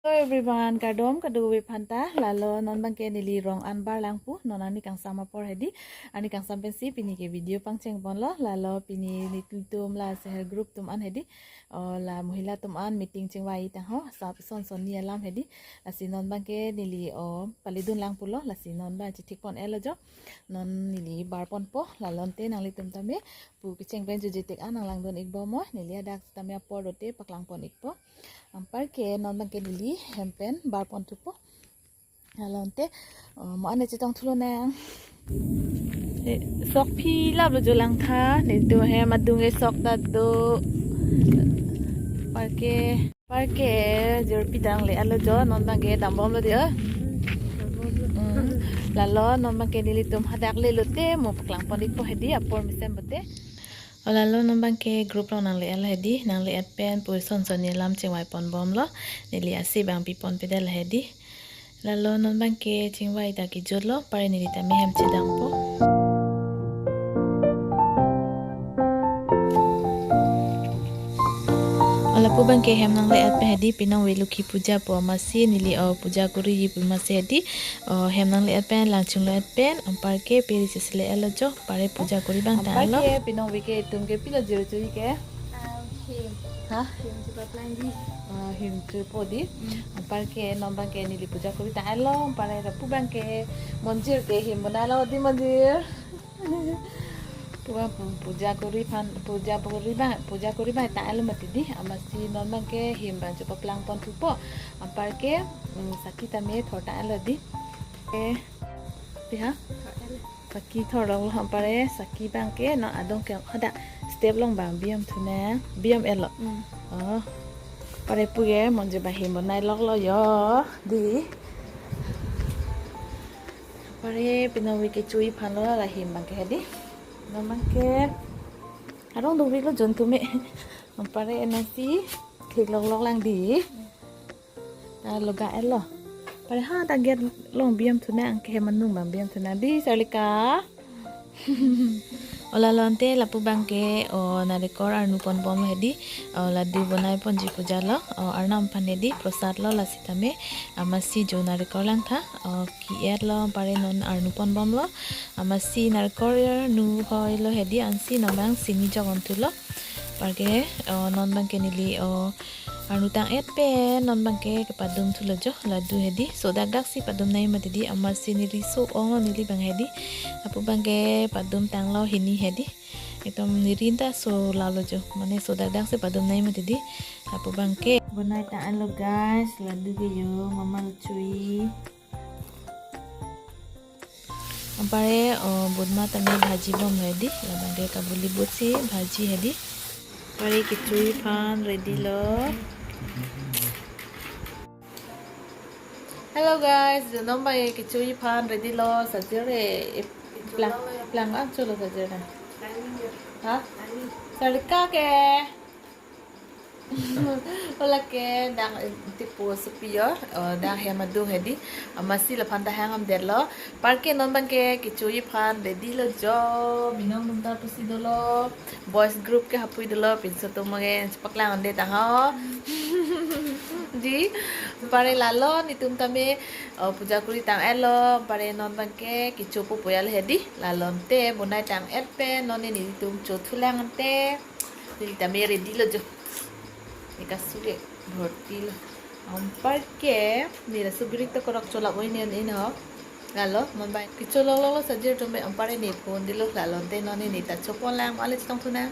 Hello everyone, kadom kaduwi phanta lalo non bangke nili rong anbar langpu non ani kang sama por hedi ani kang sampai si pini ke video pangceng bonlo lalo pini nitum la seher group tum an hedi la muhila tum an meeting ceng wai tang ho sap son son ni alam hedi lasi non bangke nili palidun langpu lo lasi non ba chitik pon elo jo non nili bar pon po lalon te nang litum tame pu kiceng ben jujitik an nang langdon ikbo mo nili adak tame apor dote paklang pon ikpo ampar ke non bangke nili hempen bar pon tupo alonte mo ane chitong thulo nang sok phi lab lo jolang tha ne do he madung e sok ta do parke jor pidang le alo jo non bangke dambom lo dia lalo non bangke nili tum hadak le lote mo paklang pon ikpo hedi apor misem bote Olalo nombang ke grup lo nang le ala hedi nang le pen puison son lam cengwai pon bom lo nili asi bang pipon pedal hedi lalo nombang ke cengwai da ki jolo pare nili tami hem cidang po Olapu bang ke hem nang le pen hedi pinang we luki puja po masi nili puja kuri yi masi hedi hem nang le pen langchung le pen ampar ke peri sisle ala jo pare puja kuri bang ta lo ampar ke pinang we ke tum ke pila jero jeri ke ha him coba pelanggi him po di ampar ke nombang ke nili puja kuri ta lo pare rapu bang ke monjir ke him bonalo di monjir puja kuri bang ta lo mati di amasi nombang ke him bang coba pelang pon tupo ampar ke sakit tame thota lo di ha sakit thorong lo ampare sakit bang ke no adong ke hada step long bang biam thuna biam elo pare puye monje bahim bonai lok lo yo di pare pinawi ke chui phano la him bang ke hedi namang ke arong do lo jontu me pare nasi thik lok lok lang di loga elo pare ha target long biam thuna ang ke manung bang biam thuna di salika Ola lonte lapu bangke narekor arnu pon bom hedi laddu bonai ponji puja lo arnam pan hedi prasad lo lasitame amasi jo narekor lang tha ki er lo pare non arnu pon bom lo amasi narekor nu hoi lo hedi ansi nomang sini jogon tulo parke non bangke nili arnu tang pe non bangke ke padum tulo jo laddu hedi sodak dak si padum nai matidi amasi nili so nili bang hedi apu bangke padum tang lo hini hedi itu nirinta so lalo jo mane so dadak se padum nai matidi apu bangke bonai tang lo guys laddu ke yo mama chui ampare budma tame bhaji bom hedi labangke kabuli butsi bhaji hedi pare kichui pan ready lo Hello guys, nomba ye kichui pan ready lo sajere plang ang chulo sajere ha sarika ke Ola ke dang tipo supio dang hemadu hedi amasi la phanda hangam derlo parke non bangke kichui pan ready lo jo binong numta pusi dolo boys group ke hapui dolo pinso to mage paklang ande tang ho di pare lalo nitum tame puja kuri tang elo pare non bangke kichu pu poyal hedi lalon te bonai tang pe non ni nitum chotulang ante ni tame ready lo jo nikasuge bhorti lo ampar ke nira sugrik to korok chola oi ne ne ho lalo non bai kichu lo sajir tome ampare ni phone dilo lalon te non ni ta chopolang ale chong thuna